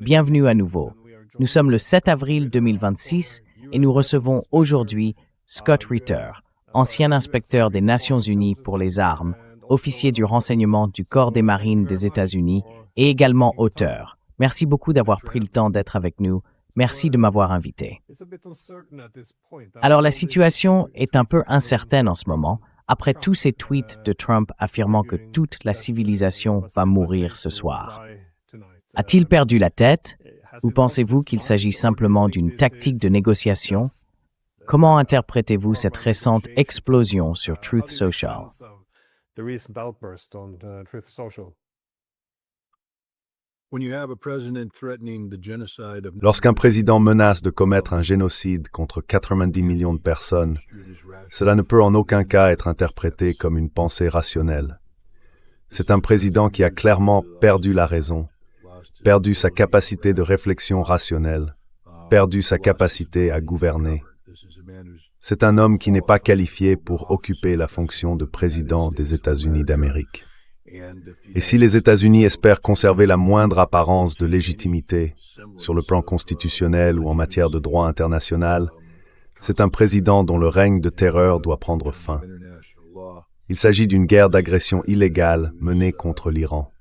Bienvenue à nouveau. Nous sommes le 7 avril 2026 et nous recevons aujourd'hui Scott Ritter, ancien inspecteur des Nations Unies pour les armes, officier du renseignement du Corps des Marines des États-Unis et également auteur. Merci beaucoup d'avoir pris le temps d'être avec nous. Merci de m'avoir invité. Alors la situation est un peu incertaine en ce moment, après tous ces tweets de Trump affirmant que toute la civilisation va mourir ce soir. A-t-il perdu la tête? Ou pensez-vous qu'il s'agit simplement d'une tactique de négociation? Comment interprétez-vous cette récente explosion sur Truth Social? Lorsqu'un président menace de commettre un génocide contre 90 millions de personnes, cela ne peut en aucun cas être interprété comme une pensée rationnelle. C'est un président qui a clairement perdu la raison, perdu sa capacité de réflexion rationnelle, perdu sa capacité à gouverner. C'est un homme qui n'est pas qualifié pour occuper la fonction de président des États-Unis d'Amérique. Et si les États-Unis espèrent conserver la moindre apparence de légitimité sur le plan constitutionnel ou en matière de droit international, c'est un président dont le règne de terreur doit prendre fin. Il s'agit d'une guerre d'agression illégale menée contre l'Iran.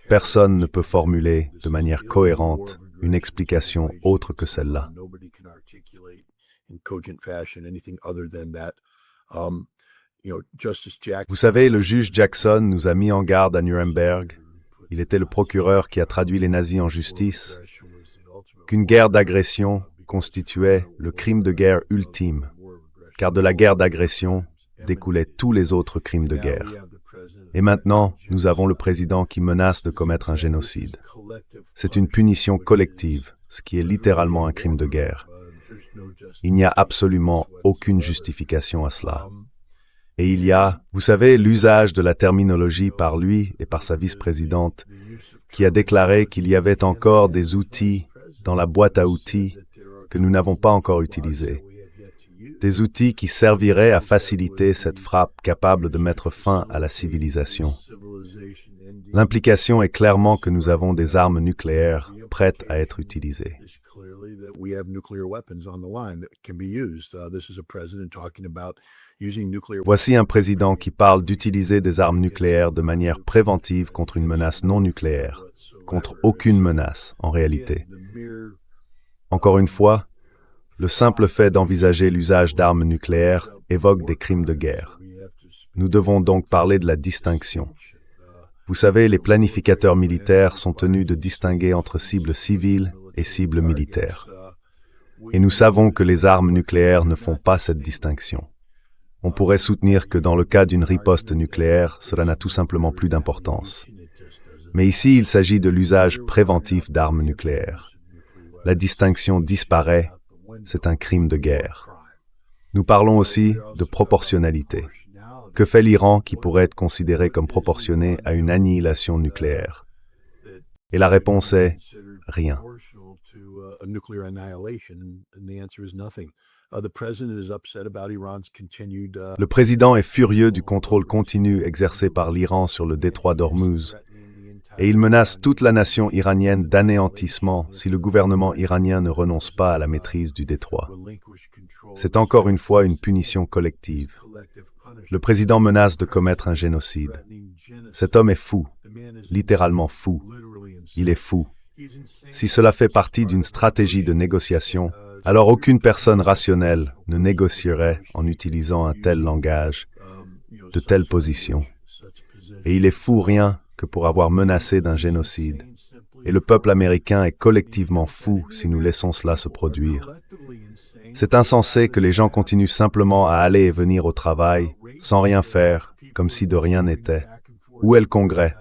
Personne ne peut formuler de manière cohérente une explication autre que celle-là. Vous savez, le juge Jackson nous a mis en garde à Nuremberg. Il était le procureur qui a traduit les nazis en justice, qu'une guerre d'agression constituait le crime de guerre ultime, car de la guerre d'agression découlaient tous les autres crimes de guerre. Et maintenant, nous avons le président qui menace de commettre un génocide. C'est une punition collective, ce qui est littéralement un crime de guerre. Il n'y a absolument aucune justification à cela. Et il y a, vous savez, l'usage de la terminologie par lui et par sa vice-présidente, qui a déclaré qu'il y avait encore des outils dans la boîte à outils que nous n'avons pas encore utilisés. Des outils qui serviraient à faciliter cette frappe capable de mettre fin à la civilisation. L'implication est clairement que nous avons des armes nucléaires prêtes à être utilisées. Voici un président qui parle d'utiliser des armes nucléaires de manière préventive contre une menace non nucléaire, contre aucune menace en réalité. Encore une fois, le simple fait d'envisager l'usage d'armes nucléaires évoque des crimes de guerre. Nous devons donc parler de la distinction. Vous savez, les planificateurs militaires sont tenus de distinguer entre cibles civiles et cibles militaires. Et nous savons que les armes nucléaires ne font pas cette distinction. On pourrait soutenir que dans le cas d'une riposte nucléaire, cela n'a tout simplement plus d'importance. Mais ici, il s'agit de l'usage préventif d'armes nucléaires. La distinction disparaît, c'est un crime de guerre. Nous parlons aussi de proportionnalité. Que fait l'Iran qui pourrait être considéré comme proportionné à une annihilation nucléaire? Et la réponse est rien. Le président est furieux du contrôle continu exercé par l'Iran sur le détroit d'Ormuz, et il menace toute la nation iranienne d'anéantissement si le gouvernement iranien ne renonce pas à la maîtrise du détroit. C'est encore une fois une punition collective. Le président menace de commettre un génocide. Cet homme est fou, littéralement fou. Il est fou. Si cela fait partie d'une stratégie de négociation, alors aucune personne rationnelle ne négocierait en utilisant un tel langage, de telles positions. Et il est fou rien que pour avoir menacé d'un génocide. Et le peuple américain est collectivement fou si nous laissons cela se produire. C'est insensé que les gens continuent simplement à aller et venir au travail, sans rien faire, comme si de rien n'était. Où est le Congrès?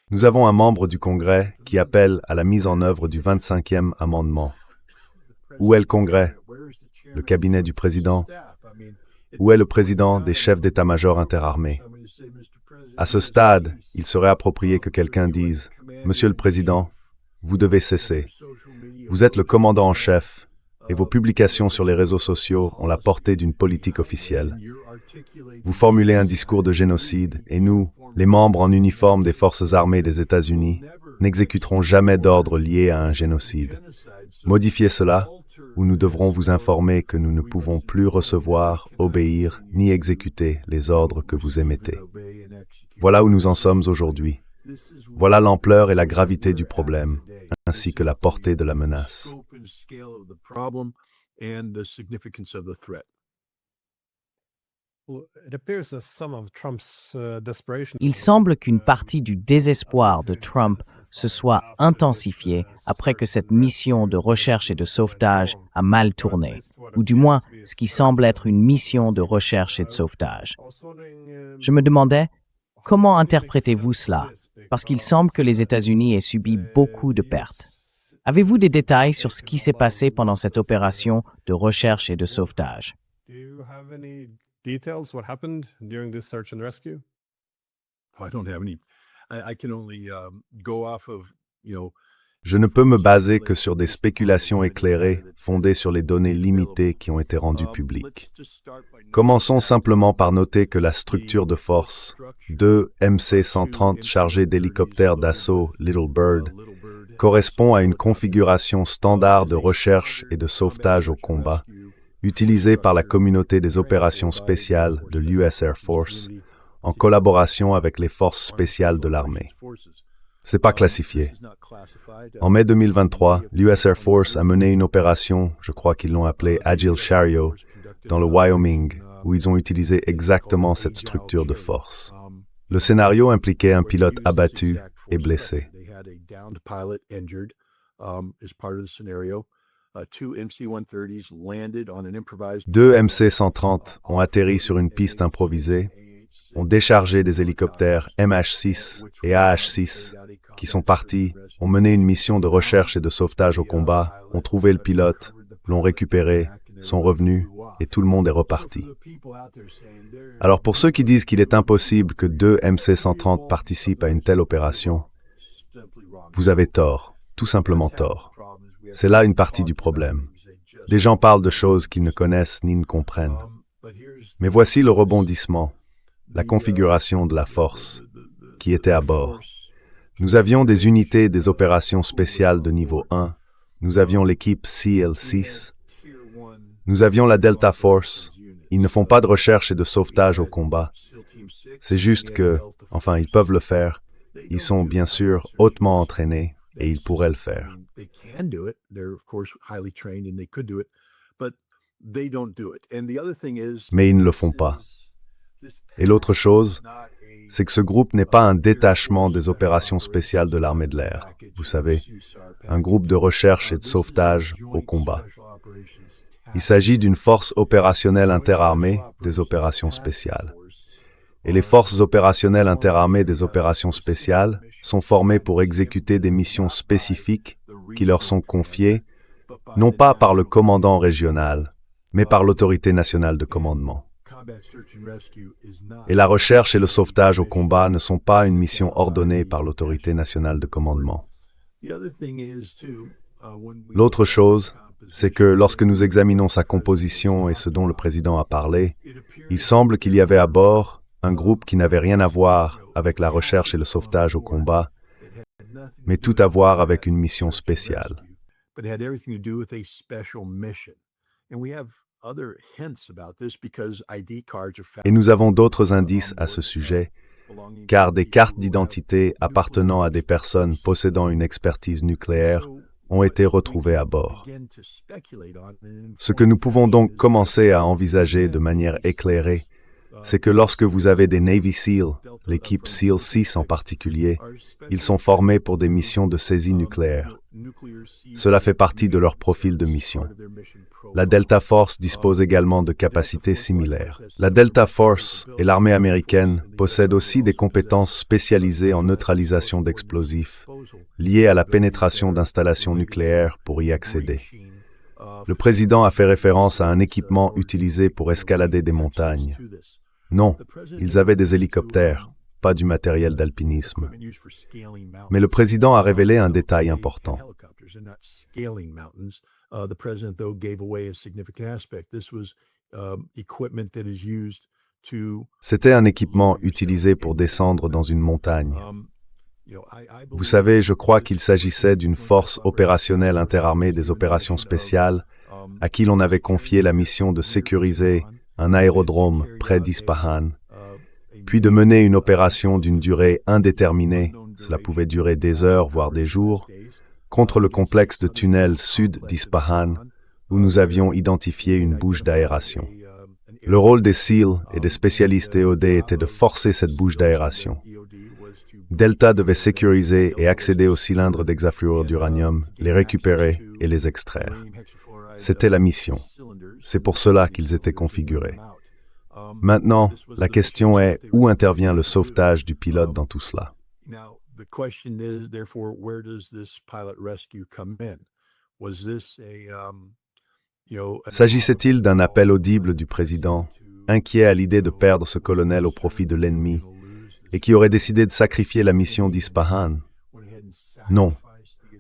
Nous avons un membre du Congrès qui appelle à la mise en œuvre du 25e amendement. Où est le Congrès? Le cabinet du président? Où est le président des chefs d'état-major interarmés? À ce stade, il serait approprié que quelqu'un dise « Monsieur le Président, vous devez cesser. Vous êtes le commandant en chef. et vos publications sur les réseaux sociaux ont la portée d'une politique officielle. Vous formulez un discours de génocide et nous, les membres en uniforme des forces armées des États-Unis, n'exécuterons jamais d'ordre lié à un génocide. Modifiez cela, ou nous devrons vous informer que nous ne pouvons plus recevoir, obéir, ni exécuter les ordres que vous émettez. Voilà où nous en sommes aujourd'hui. Voilà l'ampleur et la gravité du problème, ainsi que la portée de la menace. Il semble qu'une partie du désespoir de Trump se soit intensifiée après que cette mission de recherche et de sauvetage a mal tourné, ou du moins ce qui semble être une mission de recherche et de sauvetage. Je me demandais, comment interprétez-vous cela? Parce qu'il semble que les États-Unis aient subi beaucoup de pertes. Avez-vous des détails sur ce qui s'est passé pendant cette opération de recherche et de sauvetage? Details what happened during this search and rescue? I don't have any. I can only go off of, Je ne peux me baser que sur des spéculations éclairées fondées sur les données limitées qui ont été rendues publiques. Commençons simplement par noter que la structure de force, 2 MC-130 chargés d'hélicoptères d'assaut Little Bird, correspond à une configuration standard de recherche et de sauvetage au combat, utilisée par la communauté des opérations spéciales de l'US Air Force, en collaboration avec les forces spéciales de l'armée. C'est pas classifié. En mai 2023, l'US Air Force a mené une opération, je crois qu'ils l'ont appelée Agile Chariot, dans le Wyoming, où ils ont utilisé exactement cette structure de force. Le scénario impliquait un pilote abattu et blessé. Deux MC-130 ont atterri sur une piste improvisée, ont déchargé des hélicoptères MH-6 et AH-6 qui sont partis, ont mené une mission de recherche et de sauvetage au combat, ont trouvé le pilote, l'ont récupéré, sont revenus et tout le monde est reparti. Alors pour ceux qui disent qu'il est impossible que 2 MC-130 participent à une telle opération, vous avez tort, tout simplement tort. C'est là une partie du problème. Des gens parlent de choses qu'ils ne connaissent ni ne comprennent. Mais voici le rebondissement, la configuration de la force qui était à bord. Nous avions des unités des opérations spéciales de niveau 1, nous avions l'équipe CL6, nous avions la Delta Force. Ils ne font pas de recherche et de sauvetage au combat. C'est juste que, enfin, ils peuvent le faire. Ils sont bien sûr hautement entraînés et ils pourraient le faire. Mais ils ne le font pas. Et l'autre chose, c'est que ce groupe n'est pas un détachement des opérations spéciales de l'armée de l'air. Vous savez, un groupe de recherche et de sauvetage au combat. Il s'agit d'une force opérationnelle interarmée des opérations spéciales. Et les forces opérationnelles interarmées des opérations spéciales sont formées pour exécuter des missions spécifiques qui leur sont confiées, non pas par le commandant régional, mais par l'autorité nationale de commandement. Et la recherche et le sauvetage au combat ne sont pas une mission ordonnée par l'autorité nationale de commandement. L'autre chose, c'est que lorsque nous examinons sa composition et ce dont le président a parlé, il semble qu'il y avait à bord un groupe qui n'avait rien à voir avec la recherche et le sauvetage au combat, mais tout à voir avec une mission spéciale. Et nous avons d'autres indices à ce sujet, car des cartes d'identité appartenant à des personnes possédant une expertise nucléaire ont été retrouvées à bord. Ce que nous pouvons donc commencer à envisager de manière éclairée, c'est que lorsque vous avez des Navy SEAL, l'équipe SEAL 6 en particulier, ils sont formés pour des missions de saisie nucléaire. Cela fait partie de leur profil de mission. La Delta Force dispose également de capacités similaires. La Delta Force et l'armée américaine possèdent aussi des compétences spécialisées en neutralisation d'explosifs, liées à la pénétration d'installations nucléaires pour y accéder. Le président a fait référence à un équipement utilisé pour escalader des montagnes. Non, ils avaient des hélicoptères, pas du matériel d'alpinisme. Mais le président a révélé un détail important. The president, though, gave away a significant aspect. This was equipment that is used to. C'était un équipement utilisé pour descendre dans une montagne. Vous savez, je crois qu'il s'agissait d'une force opérationnelle interarmée des opérations spéciales à qui l'on avait confié la mission de sécuriser un aérodrome près d'Ispahan, puis de mener une opération d'une durée indéterminée, cela pouvait durer des heures voire des jours, contre le complexe de tunnels sud d'Ispahan, où nous avions identifié une bouche d'aération. Le rôle des SEAL et des spécialistes EOD était de forcer cette bouche d'aération. Delta devait sécuriser et accéder aux cylindres d'hexafluorure d'uranium, les récupérer et les extraire. C'était la mission. C'est pour cela qu'ils étaient configurés. Maintenant, la question est où intervient le sauvetage du pilote dans tout cela? The question is, therefore, where does this pilot rescue come in? Was this S'agissait-il d'un appel audible du président, inquiet à l'idée de perdre ce colonel au profit de l'ennemi, et qui aurait décidé de sacrifier la mission d'Ispahan? Non,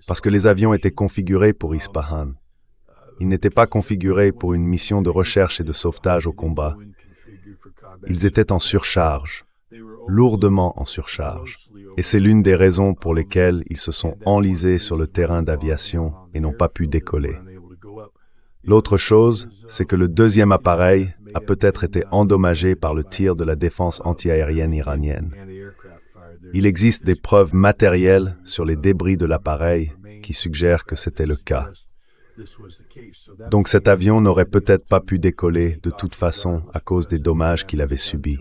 parce que les avions étaient configurés pour Ispahan. Ils n'étaient pas configurés pour une mission de recherche et de sauvetage au combat. Ils étaient en surcharge, lourdement en surcharge. Et c'est l'une des raisons pour lesquelles ils se sont enlisés sur le terrain d'aviation et n'ont pas pu décoller. L'autre chose, c'est que le deuxième appareil a peut-être été endommagé par le tir de la défense antiaérienne iranienne. Il existe des preuves matérielles sur les débris de l'appareil qui suggèrent que c'était le cas. Donc cet avion n'aurait peut-être pas pu décoller de toute façon à cause des dommages qu'il avait subis.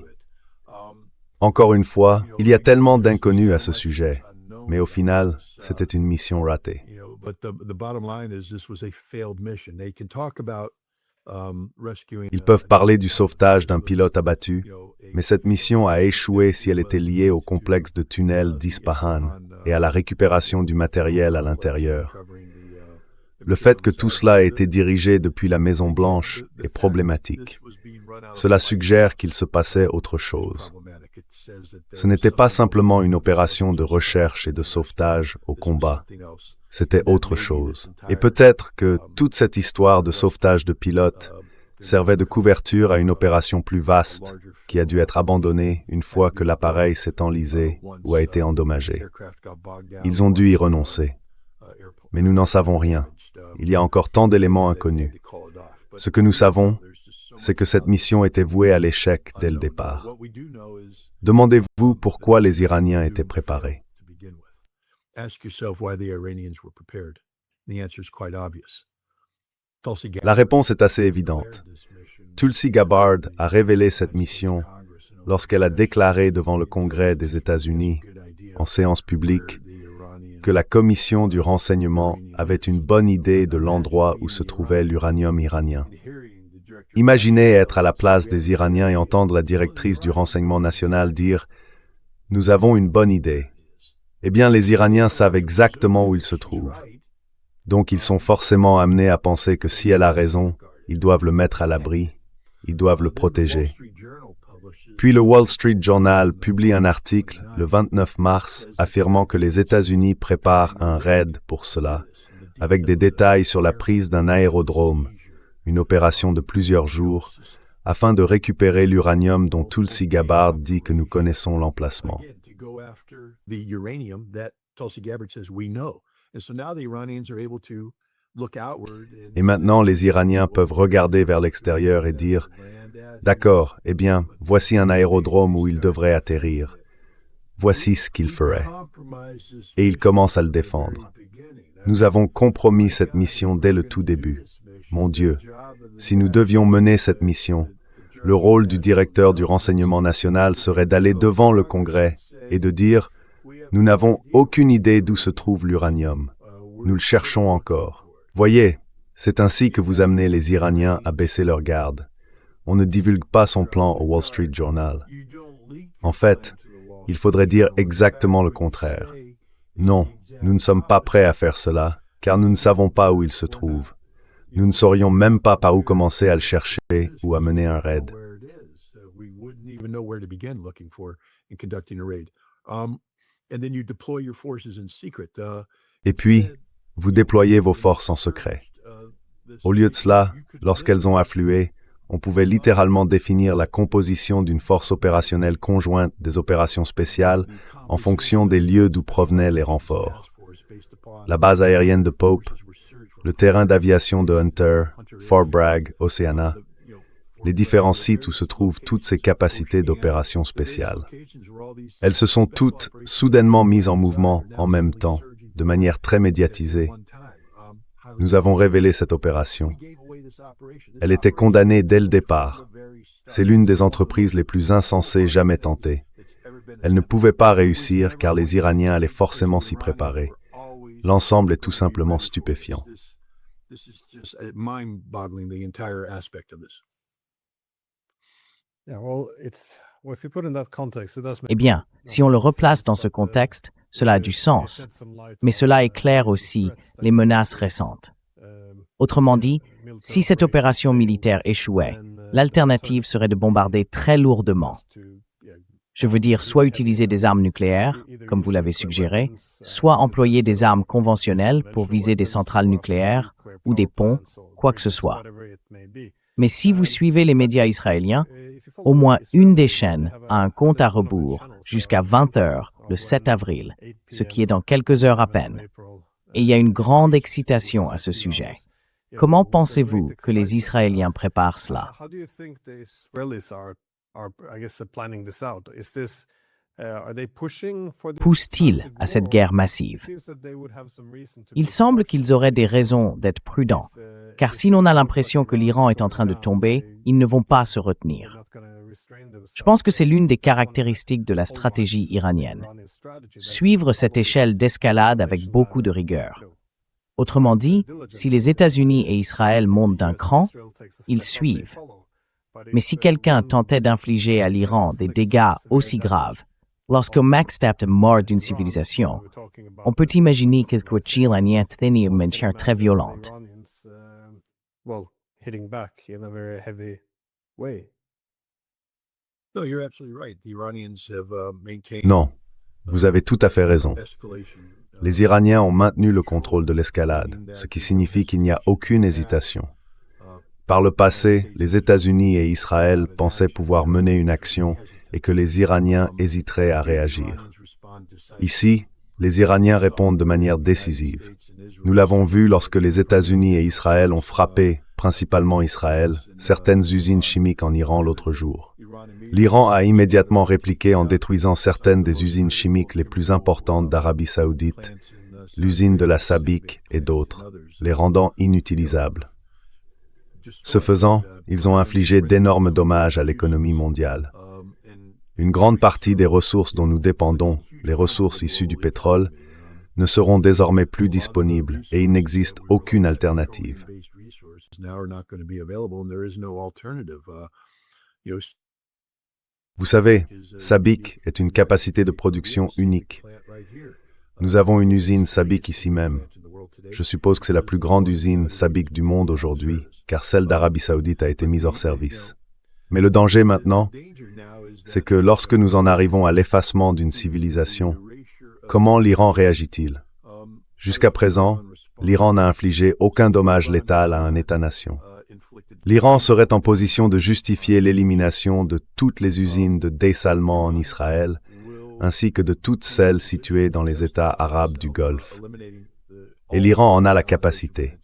Encore une fois, il y a tellement d'inconnus à ce sujet, mais au final, c'était une mission ratée. Ils peuvent parler du sauvetage d'un pilote abattu, mais cette mission a échoué si elle était liée au complexe de tunnels d'Ispahan et à la récupération du matériel à l'intérieur. Le fait que tout cela ait été dirigé depuis la Maison-Blanche est problématique. Cela suggère qu'il se passait autre chose. Ce n'était pas simplement une opération de recherche et de sauvetage au combat. C'était autre chose. Et peut-être que toute cette histoire de sauvetage de pilotes servait de couverture à une opération plus vaste qui a dû être abandonnée une fois que l'appareil s'est enlisé ou a été endommagé. Ils ont dû y renoncer. Mais nous n'en savons rien. Il y a encore tant d'éléments inconnus. Ce que nous savons, c'est que cette mission était vouée à l'échec dès le départ. Demandez-vous pourquoi les Iraniens étaient préparés. La réponse est assez évidente. Tulsi Gabbard a révélé cette mission lorsqu'elle a déclaré devant le Congrès des États-Unis, en séance publique, que la commission du renseignement avait une bonne idée de l'endroit où se trouvait l'uranium iranien. Imaginez être à la place des Iraniens et entendre la directrice du renseignement national dire « Nous avons une bonne idée ». Eh bien, les Iraniens savent exactement où il se trouve. Donc, ils sont forcément amenés à penser que si elle a raison, ils doivent le mettre à l'abri, ils doivent le protéger. Puis le Wall Street Journal publie un article le 29 mars affirmant que les États-Unis préparent un raid pour cela, avec des détails sur la prise d'un aérodrome, une opération de plusieurs jours, afin de récupérer l'uranium dont Tulsi Gabbard dit que nous connaissons l'emplacement. Et maintenant, les Iraniens peuvent regarder vers l'extérieur et dire « D'accord, eh bien, voici un aérodrome où il devrait atterrir. Voici ce qu'il ferait. » Et ils commencent à le défendre. Nous avons compromis cette mission dès le tout début. Mon Dieu, si nous devions mener cette mission, le rôle du directeur du renseignement national serait d'aller devant le Congrès et de dire « Nous n'avons aucune idée d'où se trouve l'uranium. Nous le cherchons encore. » Voyez, c'est ainsi que vous amenez les Iraniens à baisser leur garde. On ne divulgue pas son plan au Wall Street Journal. En fait, il faudrait dire exactement le contraire. Non, nous ne sommes pas prêts à faire cela, car nous ne savons pas où il se trouve. Nous ne saurions même pas par où commencer à le chercher ou à mener un raid. Et puis, vous déployez vos forces en secret. Au lieu de cela, lorsqu'elles ont afflué, on pouvait littéralement définir la composition d'une force opérationnelle conjointe des opérations spéciales en fonction des lieux d'où provenaient les renforts. La base aérienne de Pope, le terrain d'aviation de Hunter, Fort Bragg, Oceana, les différents sites où se trouvent toutes ces capacités d'opération spéciales. Elles se sont toutes soudainement mises en mouvement en même temps, de manière très médiatisée. Nous avons révélé cette opération. Elle était condamnée dès le départ. C'est l'une des entreprises les plus insensées jamais tentées. Elle ne pouvait pas réussir car les Iraniens allaient forcément s'y préparer. L'ensemble est tout simplement stupéfiant. Eh bien, si on le replace dans ce contexte, cela a du sens. Mais cela éclaire aussi les menaces récentes. Autrement dit, si cette opération militaire échouait, l'alternative serait de bombarder très lourdement. Je veux dire, soit utiliser des armes nucléaires, comme vous l'avez suggéré, soit employer des armes conventionnelles pour viser des centrales nucléaires ou des ponts, quoi que ce soit. Mais si vous suivez les médias israéliens, au moins une des chaînes a un compte à rebours jusqu'à 20 heures le 7 avril, ce qui est dans quelques heures à peine. Et il y a une grande excitation à ce sujet. Comment pensez-vous que les Israéliens préparent cela? Poussent-ils à cette guerre massive? Il semble qu'ils auraient des raisons d'être prudents, car si l'on a l'impression que l'Iran est en train de tomber, ils ne vont pas se retenir. Je pense que c'est l'une des caractéristiques de la stratégie iranienne. Suivre cette échelle d'escalade avec beaucoup de rigueur. Autrement dit, si les États-Unis et Israël montent d'un cran, ils suivent. Mais si quelqu'un tentait d'infliger à l'Iran des dégâts aussi graves, lorsque Max Tapt est mort d'une civilisation, on peut imaginer que ce Iraniens tenir une manière très violente. Non, vous avez tout à fait raison. Les Iraniens ont maintenu le contrôle de l'escalade, ce qui signifie qu'il n'y a aucune hésitation. Par le passé, les États-Unis et Israël pensaient pouvoir mener une action et que les Iraniens hésiteraient à réagir. Ici, les Iraniens répondent de manière décisive. Nous l'avons vu lorsque les États-Unis et Israël ont frappé, principalement Israël, certaines usines chimiques en Iran l'autre jour. L'Iran a immédiatement répliqué en détruisant certaines des usines chimiques les plus importantes d'Arabie Saoudite, l'usine de la Sabic et d'autres, les rendant inutilisables. Ce faisant, ils ont infligé d'énormes dommages à l'économie mondiale. Une grande partie des ressources dont nous dépendons, les ressources issues du pétrole, ne seront désormais plus disponibles et il n'existe aucune alternative. Vous savez, Sabic est une capacité de production unique. Nous avons une usine Sabic ici même. Je suppose que c'est la plus grande usine Sabic du monde aujourd'hui, car celle d'Arabie Saoudite a été mise hors service. Mais le danger maintenant, c'est que lorsque nous en arrivons à l'effacement d'une civilisation, comment l'Iran réagit-il? Jusqu'à présent, l'Iran n'a infligé aucun dommage létal à un État-nation. L'Iran serait en position de justifier l'élimination de toutes les usines de dessalement en Israël, ainsi que de toutes celles situées dans les États arabes du Golfe. Et l'Iran en a la capacité.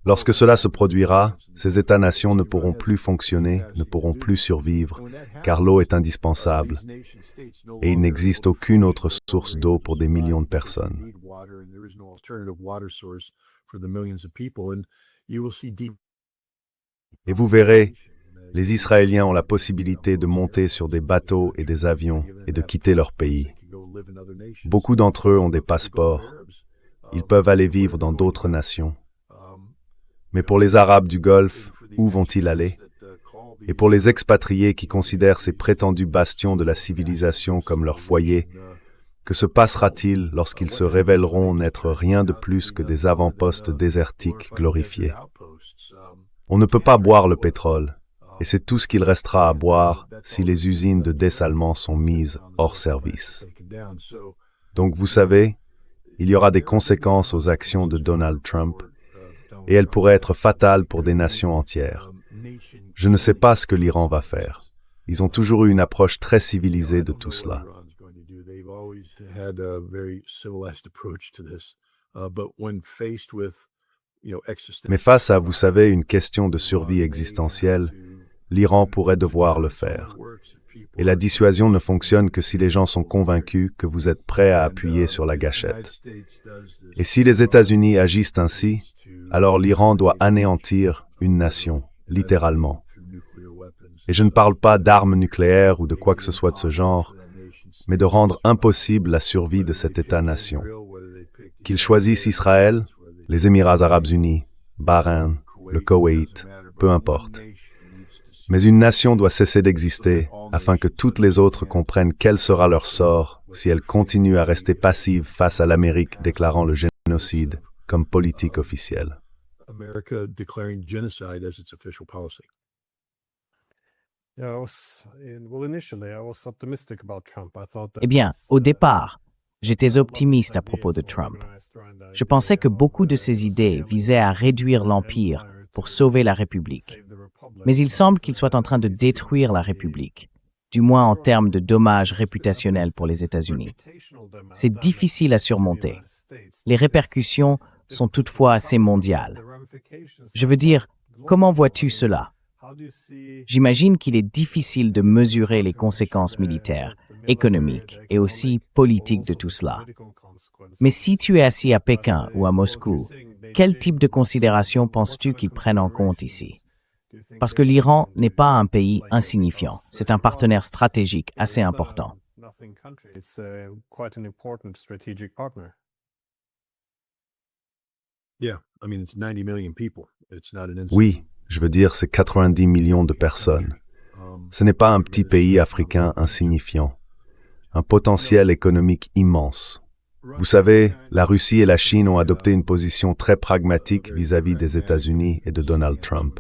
Lorsque cela se produira, ces États-nations ne pourront plus fonctionner, ne pourront plus survivre, car l'eau est indispensable, et il n'existe aucune autre source d'eau pour des millions de personnes. Et vous verrez, les Israéliens ont la possibilité de monter sur des bateaux et des avions et de quitter leur pays. Beaucoup d'entre eux ont des passeports. Ils peuvent aller vivre dans d'autres nations. Mais pour les Arabes du Golfe, où vont-ils aller? Et pour les expatriés qui considèrent ces prétendus bastions de la civilisation comme leur foyer, que se passera-t-il lorsqu'ils se révéleront n'être rien de plus que des avant-postes désertiques glorifiés? On ne peut pas boire le pétrole, et c'est tout ce qu'il restera à boire si les usines de dessalement sont mises hors service. Donc vous savez, il y aura des conséquences aux actions de Donald Trump, et elle pourrait être fatale pour des nations entières. Je ne sais pas ce que l'Iran va faire. Ils ont toujours eu une approche très civilisée de tout cela. Mais face à, vous savez, une question de survie existentielle, l'Iran pourrait devoir le faire. Et la dissuasion ne fonctionne que si les gens sont convaincus que vous êtes prêts à appuyer sur la gâchette. Et si les États-Unis agissent ainsi, alors l'Iran doit anéantir une nation, littéralement. Et je ne parle pas d'armes nucléaires ou de quoi que ce soit de ce genre, mais de rendre impossible la survie de cet État-nation. Qu'ils choisissent Israël, les Émirats arabes unis, Bahreïn, le Koweït, peu importe. Mais une nation doit cesser d'exister afin que toutes les autres comprennent quel sera leur sort si elles continuent à rester passives face à l'Amérique déclarant le génocide comme politique officielle. Eh bien, au départ, j'étais optimiste à propos de Trump. Je pensais que beaucoup de ses idées visaient à réduire l'Empire pour sauver la République. Mais il semble qu'il soit en train de détruire la République, du moins en termes de dommages réputationnels pour les États-Unis. C'est difficile à surmonter. Les répercussions sont toutefois assez mondiales. Je veux dire, comment vois-tu cela? J'imagine qu'il est difficile de mesurer les conséquences militaires, économiques et aussi politiques de tout cela. Mais si tu es assis à Pékin ou à Moscou, quel type de considérations penses-tu qu'ils prennent en compte ici? Parce que l'Iran n'est pas un pays insignifiant, c'est un partenaire stratégique assez important. Oui, je veux dire, c'est 90 millions de personnes. Ce n'est pas un petit pays africain insignifiant. Un potentiel économique immense. Vous savez, la Russie et la Chine ont adopté une position très pragmatique vis-à-vis des États-Unis et de Donald Trump.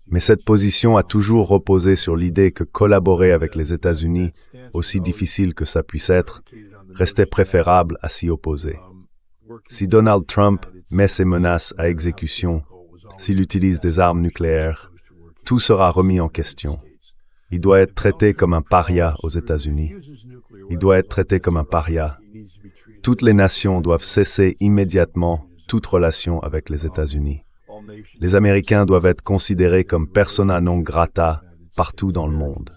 Mais cette position a toujours reposé sur l'idée que collaborer avec les États-Unis, aussi difficile que ça puisse être, restait préférable à s'y opposer. Si Donald Trump met ses menaces à exécution, s'il utilise des armes nucléaires, tout sera remis en question. Il doit être traité comme un paria aux États-Unis. Il doit être traité comme un paria. Toutes les nations doivent cesser immédiatement toute relation avec les États-Unis. Les Américains doivent être considérés comme persona non grata partout dans le monde.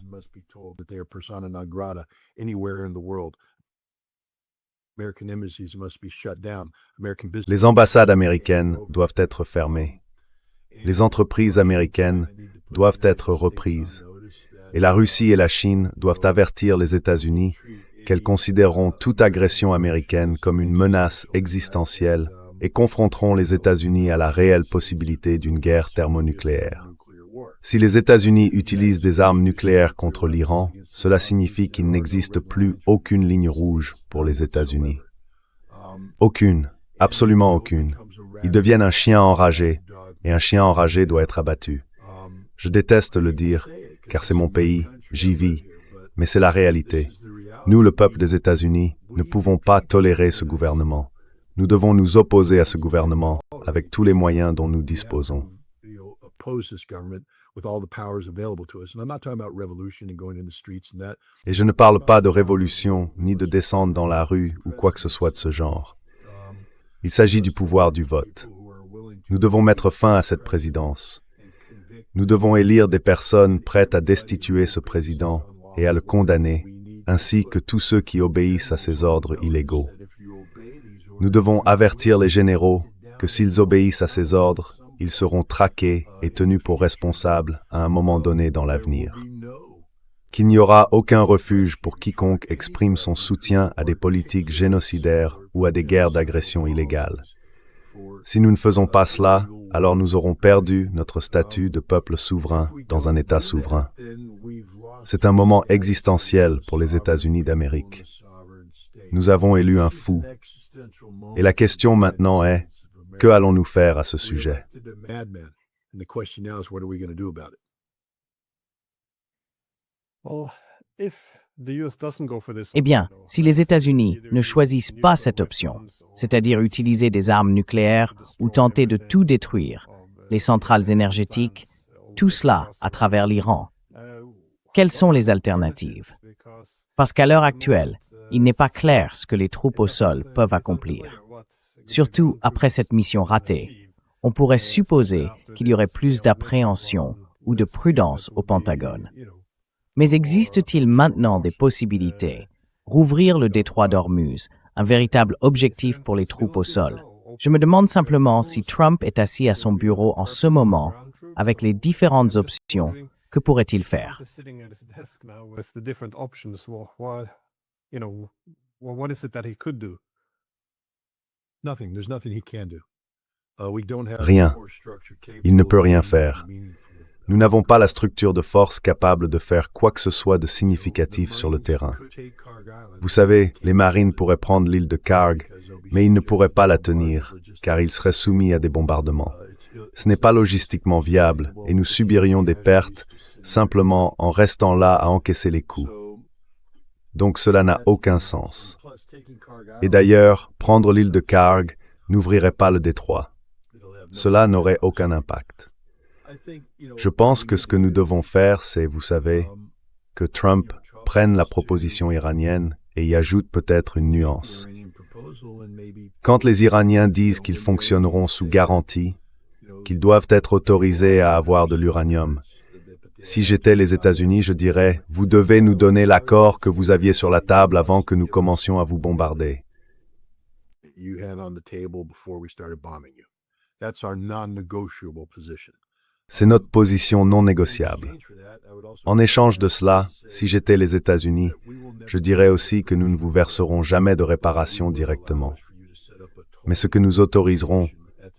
Les ambassades américaines doivent être fermées. Les entreprises américaines doivent être reprises. Et la Russie et la Chine doivent avertir les États-Unis qu'elles considéreront toute agression américaine comme une menace existentielle et confronteront les États-Unis à la réelle possibilité d'une guerre thermonucléaire. Si les États-Unis utilisent des armes nucléaires contre l'Iran, cela signifie qu'il n'existe plus aucune ligne rouge pour les États-Unis. Aucune, absolument aucune. Ils deviennent un chien enragé, et un chien enragé doit être abattu. Je déteste le dire, car c'est mon pays, j'y vis, mais c'est la réalité. Nous, le peuple des États-Unis, ne pouvons pas tolérer ce gouvernement. Nous devons nous opposer à ce gouvernement avec tous les moyens dont nous disposons. Et je ne parle pas de révolution, ni de descendre dans la rue ou quoi que ce soit de ce genre. Il s'agit du pouvoir du vote. Nous devons mettre fin à cette présidence. Nous devons élire des personnes prêtes à destituer ce président et à le condamner, ainsi que tous ceux qui obéissent à ses ordres illégaux. Nous devons avertir les généraux que s'ils obéissent à ces ordres, ils seront traqués et tenus pour responsables à un moment donné dans l'avenir. Qu'il n'y aura aucun refuge pour quiconque exprime son soutien à des politiques génocidaires ou à des guerres d'agression illégales. Si nous ne faisons pas cela, alors nous aurons perdu notre statut de peuple souverain dans un État souverain. C'est un moment existentiel pour les États-Unis d'Amérique. Nous avons élu un fou. Et la question maintenant est, que allons-nous faire à ce sujet? Eh bien, si les États-Unis ne choisissent pas cette option, c'est-à-dire utiliser des armes nucléaires ou tenter de tout détruire, les centrales énergétiques, tout cela à travers l'Iran. Quelles sont les alternatives? Parce qu'à l'heure actuelle, il n'est pas clair ce que les troupes au sol peuvent accomplir. Surtout après cette mission ratée, on pourrait supposer qu'il y aurait plus d'appréhension ou de prudence au Pentagone. Mais existe-t-il maintenant des possibilités? Rouvrir le détroit d'Ormuz, un véritable objectif pour les troupes au sol. Je me demande simplement si Trump est assis à son bureau en ce moment avec les différentes options, que pourrait-il faire? Rien. Il ne peut rien faire. Nous n'avons pas la structure de force capable de faire quoi que ce soit de significatif sur le terrain. Vous savez, les marines pourraient prendre l'île de Karg, mais ils ne pourraient pas la tenir, car ils seraient soumis à des bombardements. Ce n'est pas logistiquement viable, et nous subirions des pertes simplement en restant là à encaisser les coups. Donc cela n'a aucun sens. Et d'ailleurs, prendre l'île de Karg n'ouvrirait pas le détroit. Cela n'aurait aucun impact. Je pense que ce que nous devons faire, c'est, vous savez, que Trump prenne la proposition iranienne et y ajoute peut-être une nuance. Quand les Iraniens disent qu'ils fonctionneront sous garantie, qu'ils doivent être autorisés à avoir de l'uranium, si j'étais les États-Unis, je dirais, vous devez nous donner l'accord que vous aviez sur la table avant que nous commencions à vous bombarder. C'est notre position non négociable. En échange de cela, si j'étais les États-Unis, je dirais aussi que nous ne vous verserons jamais de réparation directement. Mais ce que nous autoriserons,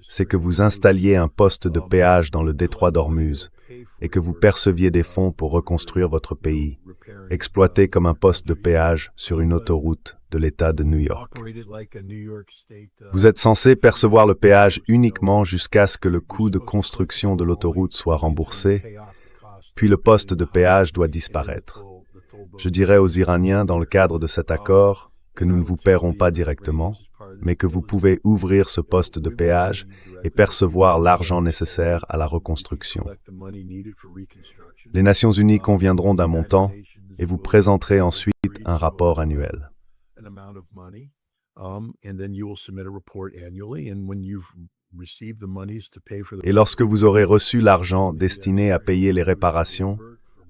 c'est que vous installiez un poste de péage dans le détroit d'Ormuz et que vous perceviez des fonds pour reconstruire votre pays, exploité comme un poste de péage sur une autoroute de l'État de New York. Vous êtes censé percevoir le péage uniquement jusqu'à ce que le coût de construction de l'autoroute soit remboursé, puis le poste de péage doit disparaître. Je dirais aux Iraniens, dans le cadre de cet accord, que nous ne vous paierons pas directement, mais que vous pouvez ouvrir ce poste de péage et percevoir l'argent nécessaire à la reconstruction. Les Nations Unies conviendront d'un montant et vous présenterez ensuite un rapport annuel. Et lorsque vous aurez reçu l'argent destiné à payer les réparations,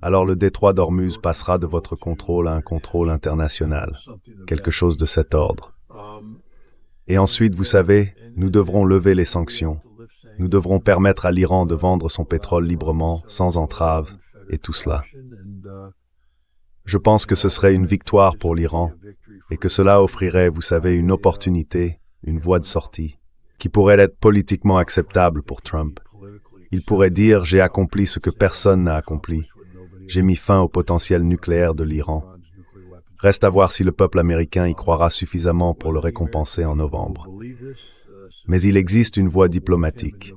alors le détroit d'Ormuz passera de votre contrôle à un contrôle international, quelque chose de cet ordre. Et ensuite, vous savez, nous devrons lever les sanctions. Nous devrons permettre à l'Iran de vendre son pétrole librement, sans entrave, et tout cela. Je pense que ce serait une victoire pour l'Iran, et que cela offrirait, vous savez, une opportunité, une voie de sortie, qui pourrait être politiquement acceptable pour Trump. Il pourrait dire « J'ai accompli ce que personne n'a accompli. J'ai mis fin au potentiel nucléaire de l'Iran. » Reste à voir si le peuple américain y croira suffisamment pour le récompenser en novembre. Mais il existe une voie diplomatique.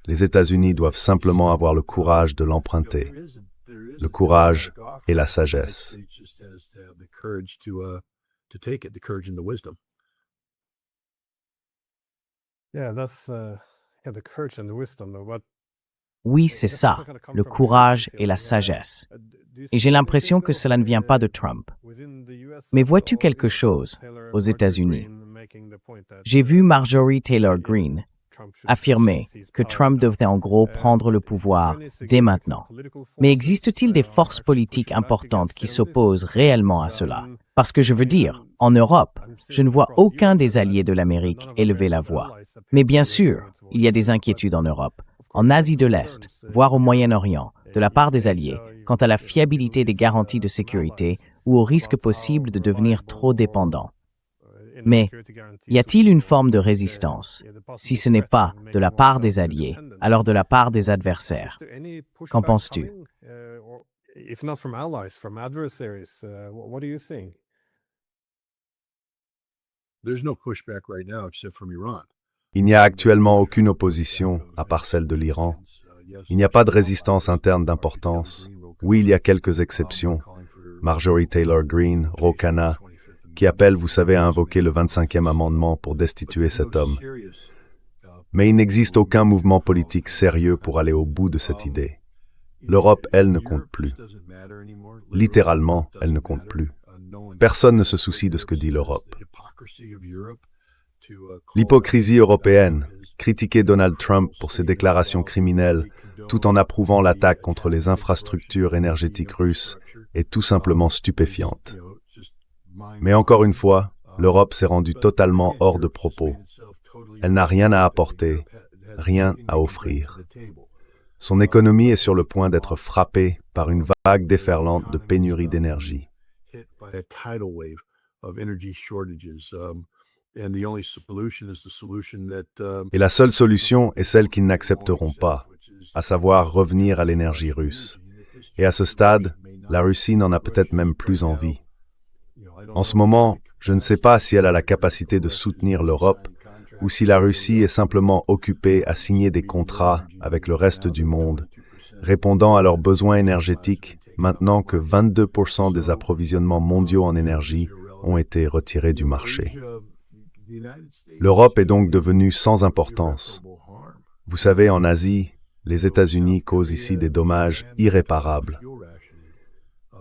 Les États-Unis doivent simplement avoir le courage de l'emprunter. Le courage et la sagesse. Oui, c'est ça, le courage et la sagesse. Et j'ai l'impression que cela ne vient pas de Trump. Mais vois-tu quelque chose aux États-Unis? J'ai vu Marjorie Taylor Greene affirmer que Trump devait en gros prendre le pouvoir dès maintenant. Mais existe-t-il des forces politiques importantes qui s'opposent réellement à cela? Parce que je veux dire, en Europe, je ne vois aucun des alliés de l'Amérique élever la voix. Mais bien sûr, il y a des inquiétudes en Europe, en Asie de l'Est, voire au Moyen-Orient, de la part des alliés, quant à la fiabilité des garanties de sécurité ou au risque possible de devenir trop dépendant. Mais y a-t-il une forme de résistance? Si ce n'est pas de la part des alliés, alors de la part des adversaires. Qu'en penses-tu? Il n'y a actuellement aucune opposition, à part celle de l'Iran. Il n'y a pas de résistance interne d'importance. Oui, il y a quelques exceptions. Marjorie Taylor Greene, Ro Khanna, qui appellent, vous savez, à invoquer le 25e amendement pour destituer cet homme. Mais il n'existe aucun mouvement politique sérieux pour aller au bout de cette idée. L'Europe, elle, ne compte plus. Littéralement, elle ne compte plus. Personne ne se soucie de ce que dit l'Europe. L'hypocrisie européenne, critiquer Donald Trump pour ses déclarations criminelles, tout en approuvant l'attaque contre les infrastructures énergétiques russes, est tout simplement stupéfiante. Mais encore une fois, l'Europe s'est rendue totalement hors de propos. Elle n'a rien à apporter, rien à offrir. Son économie est sur le point d'être frappée par une vague déferlante de pénurie d'énergie. Et la seule solution est celle qu'ils n'accepteront pas, à savoir revenir à l'énergie russe. Et à ce stade, la Russie n'en a peut-être même plus envie. En ce moment, je ne sais pas si elle a la capacité de soutenir l'Europe ou si la Russie est simplement occupée à signer des contrats avec le reste du monde, répondant à leurs besoins énergétiques maintenant que 22% des approvisionnements mondiaux en énergie ont été retirés du marché. L'Europe est donc devenue sans importance. Vous savez, en Asie, les États-Unis causent ici des dommages irréparables.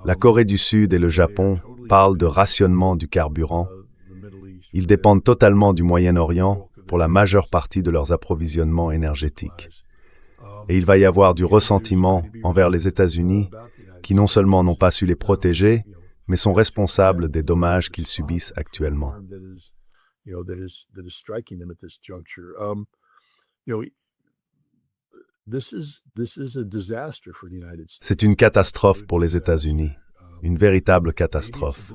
La Corée du Sud et le Japon parlent de rationnement du carburant. Ils dépendent totalement du Moyen-Orient pour la majeure partie de leurs approvisionnements énergétiques. Et il va y avoir du ressentiment envers les États-Unis qui non seulement n'ont pas su les protéger, mais sont responsables des dommages qu'ils subissent actuellement. C'est une catastrophe pour les États-Unis, une véritable catastrophe.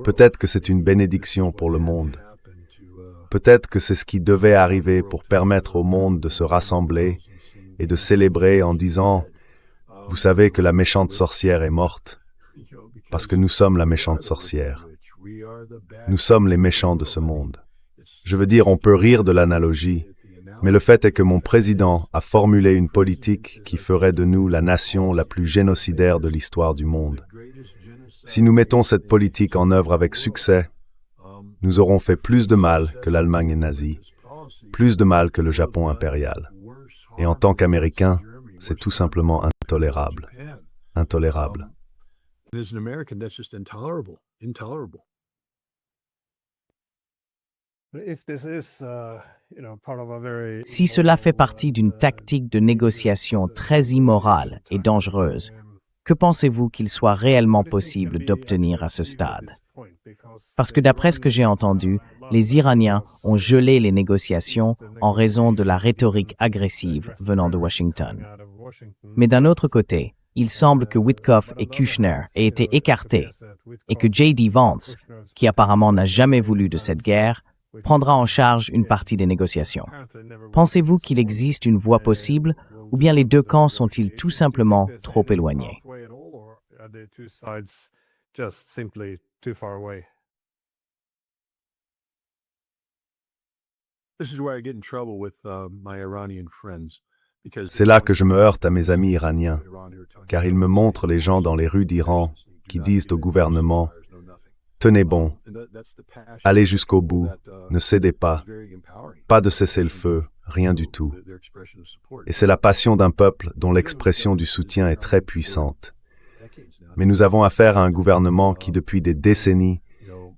Peut-être que c'est une bénédiction pour le monde. Peut-être que c'est ce qui devait arriver pour permettre au monde de se rassembler et de célébrer en disant « Vous savez que la méchante sorcière est morte, parce que nous sommes la méchante sorcière. Nous sommes les méchants de ce monde. » Je veux dire, on peut rire de l'analogie, mais le fait est que mon président a formulé une politique qui ferait de nous la nation la plus génocidaire de l'histoire du monde. Si nous mettons cette politique en œuvre avec succès, nous aurons fait plus de mal que l'Allemagne nazie, plus de mal que le Japon impérial. Et en tant qu'Américain, c'est tout simplement intolérable. Intolérable. Si cela fait partie d'une tactique de négociation très immorale et dangereuse, que pensez-vous qu'il soit réellement possible d'obtenir à ce stade? Parce que d'après ce que j'ai entendu, les Iraniens ont gelé les négociations en raison de la rhétorique agressive venant de Washington. Mais d'un autre côté, il semble que Witkoff et Kushner aient été écartés et que J.D. Vance, qui apparemment n'a jamais voulu de cette guerre, prendra en charge une partie des négociations. Pensez-vous qu'il existe une voie possible ou bien les deux camps sont-ils tout simplement trop éloignés? C'est là que je me heurte à mes amis iraniens, car ils me montrent les gens dans les rues d'Iran qui disent au gouvernement « Tenez bon, allez jusqu'au bout, ne cédez pas, pas de cessez-le-feu, rien du tout. » Et c'est la passion d'un peuple dont l'expression du soutien est très puissante. Mais nous avons affaire à un gouvernement qui, depuis des décennies,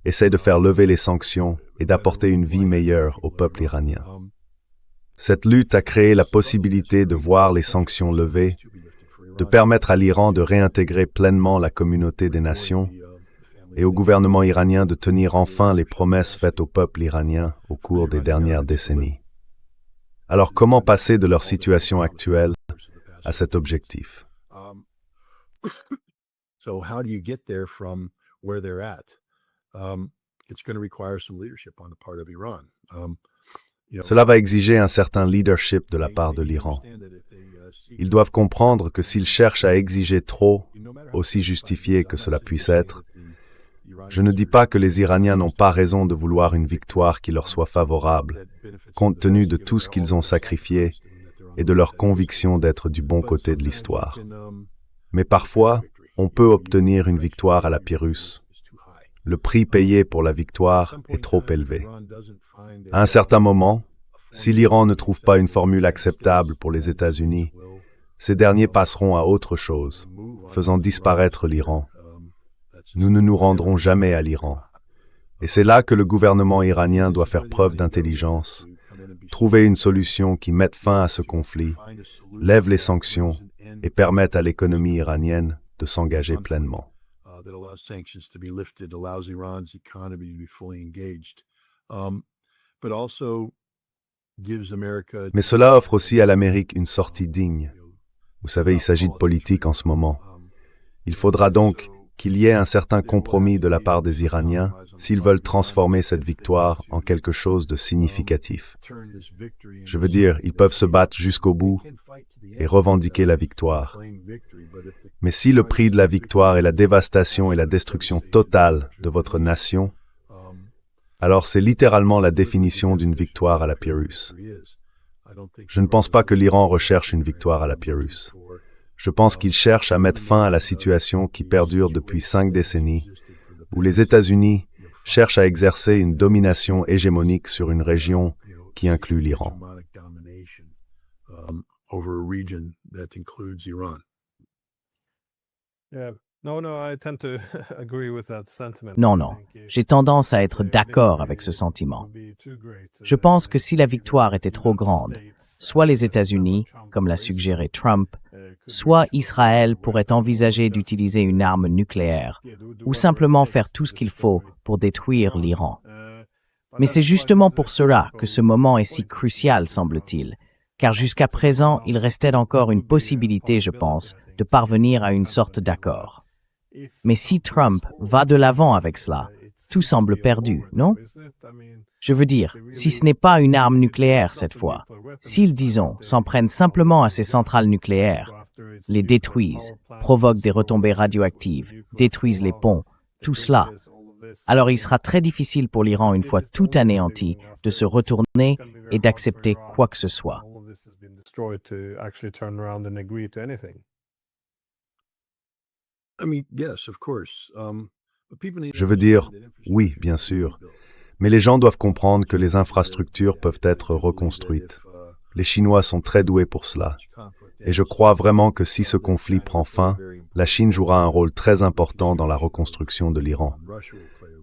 essaie de faire lever les sanctions et d'apporter une vie meilleure au peuple iranien. Cette lutte a créé la possibilité de voir les sanctions levées, de permettre à l'Iran de réintégrer pleinement la communauté des nations et au gouvernement iranien de tenir enfin les promesses faites au peuple iranien au cours des dernières décennies. Alors comment passer de leur situation actuelle à cet objectif? Cela va exiger un certain leadership de la part de l'Iran. Ils doivent comprendre que s'ils cherchent à exiger trop, aussi justifié que cela puisse être, je ne dis pas que les Iraniens n'ont pas raison de vouloir une victoire qui leur soit favorable, compte tenu de tout ce qu'ils ont sacrifié et de leur conviction d'être du bon côté de l'histoire. Mais parfois, on peut obtenir une victoire à la Pyrrhus. Le prix payé pour la victoire est trop élevé. À un certain moment, Si l'Iran ne trouve pas une formule acceptable pour les États-Unis, ces derniers passeront à autre chose, faisant disparaître l'Iran. Nous ne nous rendrons jamais à l'Iran. Et c'est là que le gouvernement iranien doit faire preuve d'intelligence, trouver une solution qui mette fin à ce conflit, lève les sanctions et permette à l'économie iranienne de s'engager pleinement. Mais cela offre aussi à l'Amérique une sortie digne. Vous savez, il s'agit de politique en ce moment. Il faudra donc qu'il y ait un certain compromis de la part des Iraniens s'ils veulent transformer cette victoire en quelque chose de significatif. Je veux dire, ils peuvent se battre jusqu'au bout et revendiquer la victoire. Mais si le prix de la victoire est la dévastation et la destruction totale de votre nation, alors c'est littéralement la définition d'une victoire à la Pyrrhus. Je ne pense pas que l'Iran recherche une victoire à la Pyrrhus. Je pense qu'il cherche à mettre fin à la situation qui perdure depuis 5 décennies, où les États-Unis cherchent à exercer une domination hégémonique sur une région qui inclut l'Iran. Non, j'ai tendance à être d'accord avec ce sentiment. Je pense que si la victoire était trop grande, soit les États-Unis, comme l'a suggéré Trump, soit Israël pourrait envisager d'utiliser une arme nucléaire, ou simplement faire tout ce qu'il faut pour détruire l'Iran. Mais c'est justement pour cela que ce moment est si crucial, semble-t-il, car jusqu'à présent, il restait encore une possibilité, je pense, de parvenir à une sorte d'accord. Mais si Trump va de l'avant avec cela, tout semble perdu, non? Je veux dire, si ce n'est pas une arme nucléaire cette fois, s'ils, disons, s'en prennent simplement à ces centrales nucléaires, les détruisent, provoquent des retombées radioactives, détruisent les ponts, tout cela, alors il sera très difficile pour l'Iran, une fois tout anéanti, de se retourner et d'accepter quoi que ce soit. Je veux dire, oui, bien sûr, mais les gens doivent comprendre que les infrastructures peuvent être reconstruites. Les Chinois sont très doués pour cela. Et je crois vraiment que si ce conflit prend fin, la Chine jouera un rôle très important dans la reconstruction de l'Iran.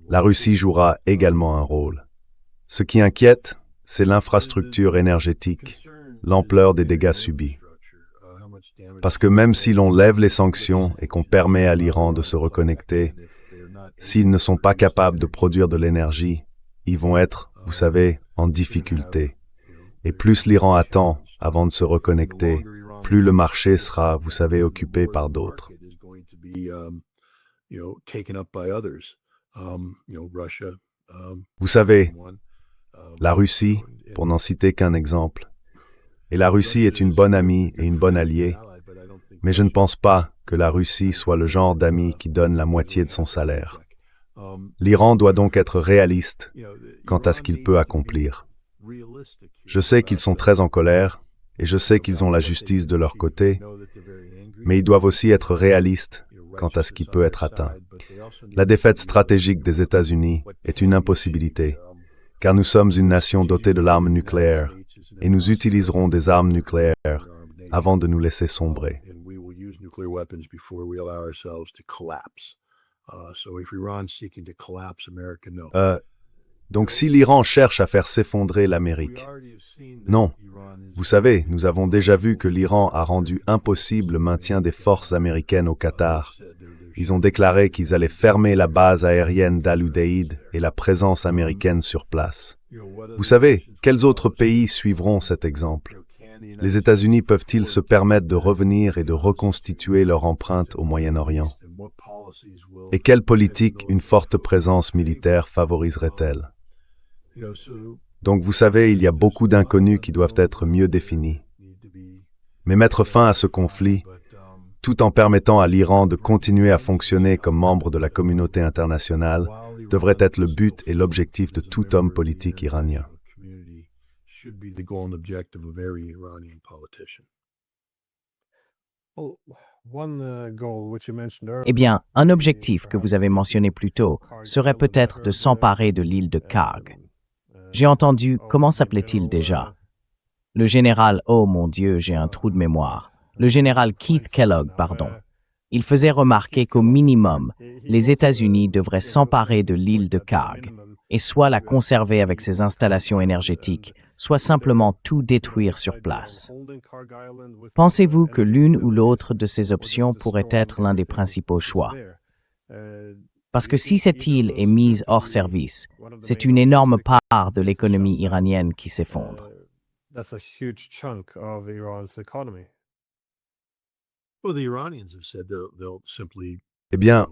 La Russie jouera également un rôle. Ce qui inquiète, c'est l'infrastructure énergétique, l'ampleur des dégâts subis. Parce que même si l'on lève les sanctions et qu'on permet à l'Iran de se reconnecter, s'ils ne sont pas capables de produire de l'énergie, ils vont être, vous savez, en difficulté. Et plus l'Iran attend avant de se reconnecter, plus le marché sera, vous savez, occupé par d'autres. Vous savez, la Russie, pour n'en citer qu'un exemple, et la Russie est une bonne amie et une bonne alliée, mais je ne pense pas que la Russie soit le genre d'ami qui donne la moitié de son salaire. L'Iran doit donc être réaliste quant à ce qu'il peut accomplir. Je sais qu'ils sont très en colère, et je sais qu'ils ont la justice de leur côté, mais ils doivent aussi être réalistes quant à ce qui peut être atteint. La défaite stratégique des États-Unis est une impossibilité, car nous sommes une nation dotée de l'arme nucléaire, et nous utiliserons des armes nucléaires avant de nous laisser sombrer. Donc si l'Iran cherche à faire s'effondrer l'Amérique, non. Vous savez, nous avons déjà vu que l'Iran a rendu impossible le maintien des forces américaines au Qatar. Ils ont déclaré qu'ils allaient fermer la base aérienne d'Al-Udeid et la présence américaine sur place. Vous savez, quels autres pays suivront cet exemple? Les États-Unis peuvent-ils se permettre de revenir et de reconstituer leur empreinte au Moyen-Orient? Et quelle politique une forte présence militaire favoriserait-elle? Donc vous savez, il y a beaucoup d'inconnus qui doivent être mieux définis. Mais mettre fin à ce conflit, tout en permettant à l'Iran de continuer à fonctionner comme membre de la communauté internationale, devrait être le but et l'objectif de tout homme politique iranien. Eh bien, un objectif que vous avez mentionné plus tôt serait peut-être de s'emparer de l'île de Karg. J'ai entendu, comment s'appelait-il déjà? Le général, oh mon Dieu, j'ai un trou de mémoire. Le général Keith Kellogg, pardon. Il faisait remarquer qu'au minimum, les États-Unis devraient s'emparer de l'île de Karg et soit la conserver avec ses installations énergétiques, soit simplement tout détruire sur place. Pensez-vous que l'une ou l'autre de ces options pourrait être l'un des principaux choix? Parce que si cette île est mise hors service, c'est une énorme part de l'économie iranienne qui s'effondre. That's a huge chunk of Iran's economy. Well, the Iranians have said they'll simply. Eh bien,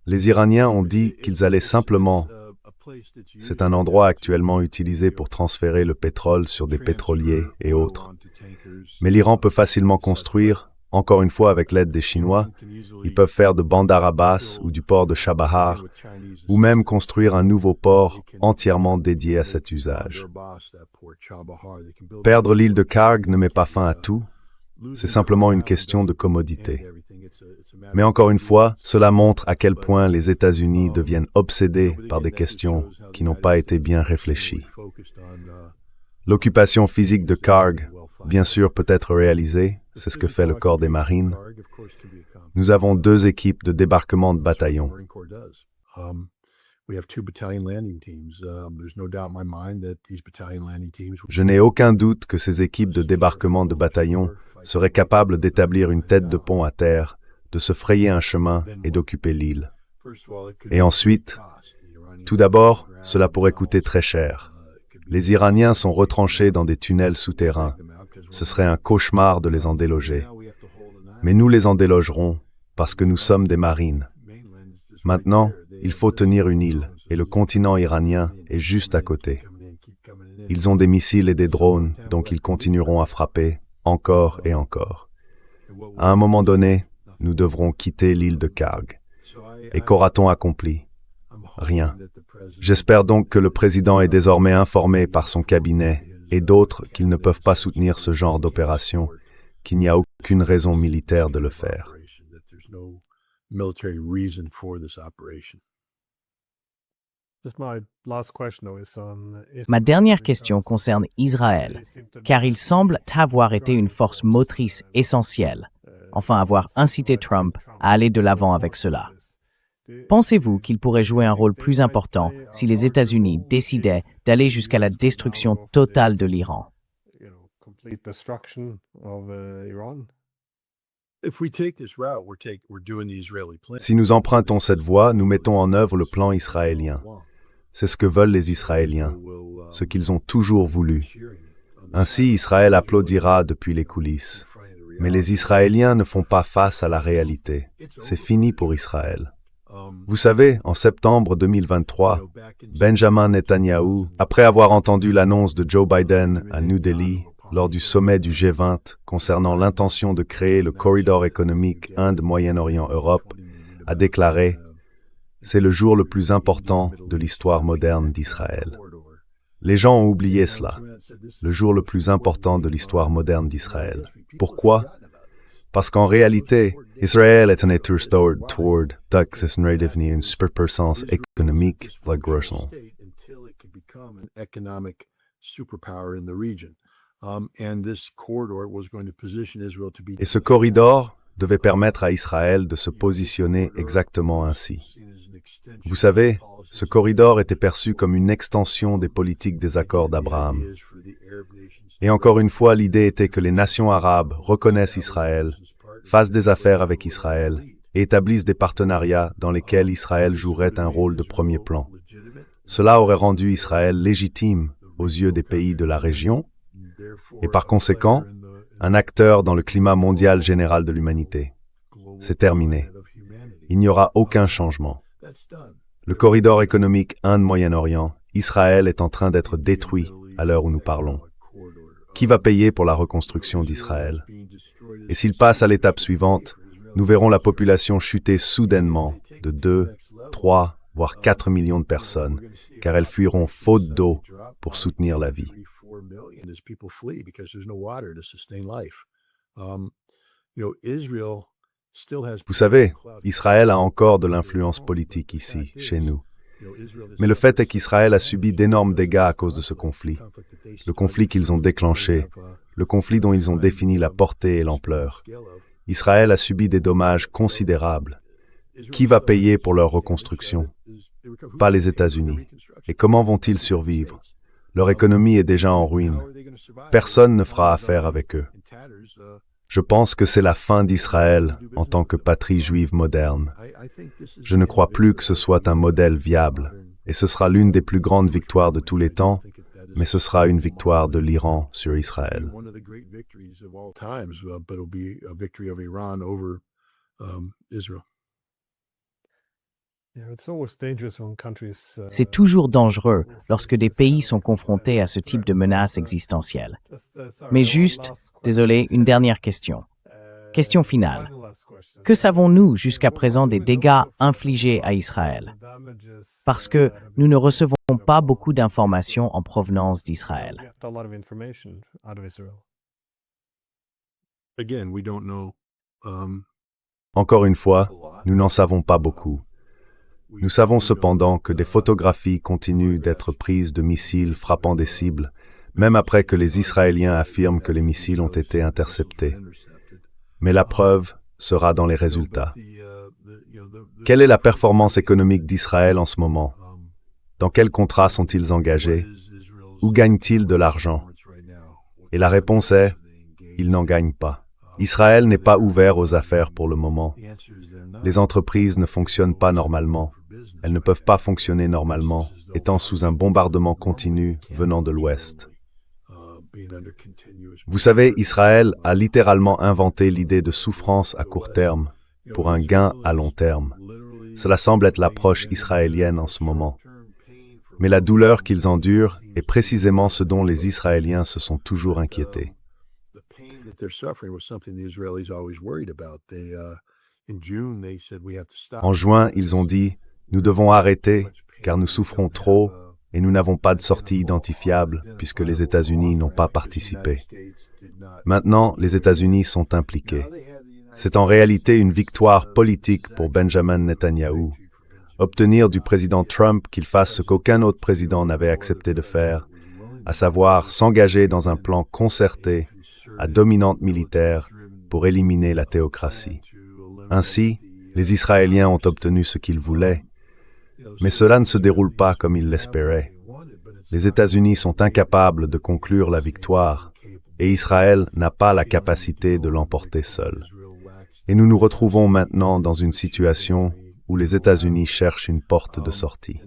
les Iraniens ont dit qu'ils allaient simplement. C'est un endroit actuellement utilisé pour transférer le pétrole sur des pétroliers et autres. Mais l'Iran peut facilement construire, encore une fois avec l'aide des Chinois, ils peuvent faire de Bandar Abbas ou du port de Chabahar, ou même construire un nouveau port entièrement dédié à cet usage. Perdre l'île de Karg ne met pas fin à tout, c'est simplement une question de commodité. Mais encore une fois, cela montre à quel point les États-Unis deviennent obsédés par des questions qui n'ont pas été bien réfléchies. L'occupation physique de Karg, bien sûr, peut être réalisée, c'est ce que fait le corps des marines. Nous avons 2 équipes de débarquement de bataillons. Je n'ai aucun doute que ces équipes de débarquement de bataillons seraient capables d'établir une tête de pont à terre, de se frayer un chemin et d'occuper l'île. Et ensuite, tout d'abord, cela pourrait coûter très cher. Les Iraniens sont retranchés dans des tunnels souterrains. Ce serait un cauchemar de les en déloger. Mais nous les en délogerons parce que nous sommes des marines. Maintenant, il faut tenir une île et le continent iranien est juste à côté. Ils ont des missiles et des drones, donc ils continueront à frapper encore et encore. À un moment donné, nous devrons quitter l'île de Karg. Et qu'aura-t-on accompli? Rien. J'espère donc que le président est désormais informé par son cabinet et d'autres qu'ils ne peuvent pas soutenir ce genre d'opération, qu'il n'y a aucune raison militaire de le faire. Ma dernière question concerne Israël, car il semble avoir été une force motrice essentielle, enfin avoir incité Trump à aller de l'avant avec cela. Pensez-vous qu'il pourrait jouer un rôle plus important si les États-Unis décidaient d'aller jusqu'à la destruction totale de l'Iran? Si nous empruntons cette voie, nous mettons en œuvre le plan israélien. C'est ce que veulent les Israéliens, ce qu'ils ont toujours voulu. Ainsi, Israël applaudira depuis les coulisses. Mais les Israéliens ne font pas face à la réalité. C'est fini pour Israël. Vous savez, en septembre 2023, Benjamin Netanyahou, après avoir entendu l'annonce de Joe Biden à New Delhi, lors du sommet du G20 concernant l'intention de créer le corridor économique Inde-Moyen-Orient-Europe, a déclaré « C'est le jour le plus important de l'histoire moderne d'Israël ». Les gens ont oublié cela, le jour le plus important de l'histoire moderne d'Israël. Pourquoi? Parce qu'en réalité, Israël est un État toward une superpuissance économique la grosseur. Et ce corridor devait permettre à Israël de se positionner exactement ainsi. Vous savez, ce corridor était perçu comme une extension des politiques des accords d'Abraham. Et encore une fois, l'idée était que les nations arabes reconnaissent Israël, fassent des affaires avec Israël et établissent des partenariats dans lesquels Israël jouerait un rôle de premier plan. Cela aurait rendu Israël légitime aux yeux des pays de la région et par conséquent, un acteur dans le climat mondial général de l'humanité. C'est terminé. Il n'y aura aucun changement. Le corridor économique Inde-Moyen-Orient, Israël est en train d'être détruit à l'heure où nous parlons. Qui va payer pour la reconstruction d'Israël? Et s'il passe à l'étape suivante, nous verrons la population chuter soudainement de 2, 3, voire 4 millions de personnes, car elles fuiront faute d'eau pour soutenir la vie. Vous savez, Israël a encore de l'influence politique ici, chez nous. Mais le fait est qu'Israël a subi d'énormes dégâts à cause de ce conflit. Le conflit qu'ils ont déclenché, le conflit dont ils ont défini la portée et l'ampleur. Israël a subi des dommages considérables. Qui va payer pour leur reconstruction? Pas les États-Unis. Et comment vont-ils survivre? Leur économie est déjà en ruine. Personne ne fera affaire avec eux. Je pense que c'est la fin d'Israël en tant que patrie juive moderne. Je ne crois plus que ce soit un modèle viable, et ce sera l'une des plus grandes victoires de tous les temps, mais ce sera une victoire de l'Iran sur Israël. C'est toujours dangereux lorsque des pays sont confrontés à ce type de menaces existentielles. Mais juste, désolé, une dernière question. Question finale. Que savons-nous jusqu'à présent des dégâts infligés à Israël? Parce que nous ne recevons pas beaucoup d'informations en provenance d'Israël. Encore une fois, nous n'en savons pas beaucoup. Nous savons cependant que des photographies continuent d'être prises de missiles frappant des cibles, même après que les Israéliens affirment que les missiles ont été interceptés. Mais la preuve sera dans les résultats. Quelle est la performance économique d'Israël en ce moment? Dans quels contrats sont-ils engagés? Où gagnent-ils de l'argent? Et la réponse est, ils n'en gagnent pas. Israël n'est pas ouvert aux affaires pour le moment. Les entreprises ne fonctionnent pas normalement. Elles ne peuvent pas fonctionner normalement, étant sous un bombardement continu venant de l'Ouest. Vous savez, Israël a littéralement inventé l'idée de souffrance à court terme pour un gain à long terme. Cela semble être l'approche israélienne en ce moment. Mais la douleur qu'ils endurent est précisément ce dont les Israéliens se sont toujours inquiétés. En juin, ils ont dit « Nous devons arrêter, car nous souffrons trop et nous n'avons pas de sortie identifiable puisque les États-Unis n'ont pas participé. » Maintenant, les États-Unis sont impliqués. C'est en réalité une victoire politique pour Benjamin Netanyahou. Obtenir du président Trump qu'il fasse ce qu'aucun autre président n'avait accepté de faire, à savoir s'engager dans un plan concerté à dominante militaire pour éliminer la théocratie. Ainsi, les Israéliens ont obtenu ce qu'ils voulaient, mais cela ne se déroule pas comme ils l'espéraient. Les États-Unis sont incapables de conclure la victoire et Israël n'a pas la capacité de l'emporter seul. Et nous nous retrouvons maintenant dans une situation où les États-Unis cherchent une porte de sortie.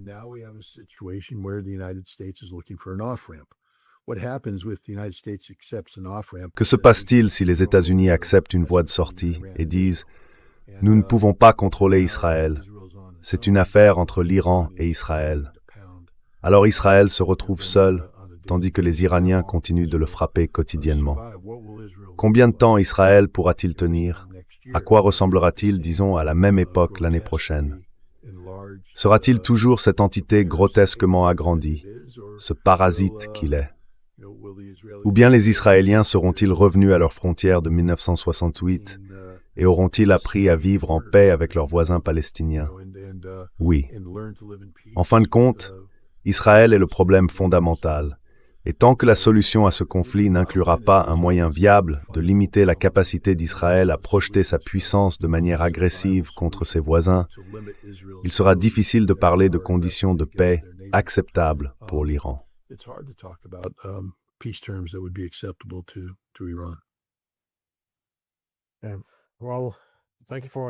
Que se passe-t-il si les États-Unis acceptent une voie de sortie et disent « Nous ne pouvons pas contrôler Israël. C'est une affaire entre l'Iran et Israël. » Alors Israël se retrouve seul, tandis que les Iraniens continuent de le frapper quotidiennement. Combien de temps Israël pourra-t-il tenir? À quoi ressemblera-t-il, disons, à la même époque l'année prochaine? Sera-t-il toujours cette entité grotesquement agrandie, ce parasite qu'il est? Ou bien les Israéliens seront-ils revenus à leurs frontières de 1968 et auront-ils appris à vivre en paix avec leurs voisins palestiniens? Oui. En fin de compte, Israël est le problème fondamental. Et tant que la solution à ce conflit n'inclura pas un moyen viable de limiter la capacité d'Israël à projeter sa puissance de manière agressive contre ses voisins, il sera difficile de parler de conditions de paix acceptables pour l'Iran.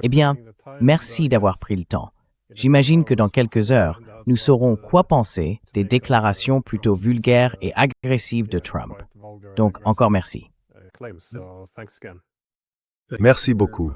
Eh bien, merci d'avoir pris le temps. J'imagine que dans quelques heures, nous saurons quoi penser des déclarations plutôt vulgaires et agressives de Trump. Donc, encore merci. Merci beaucoup.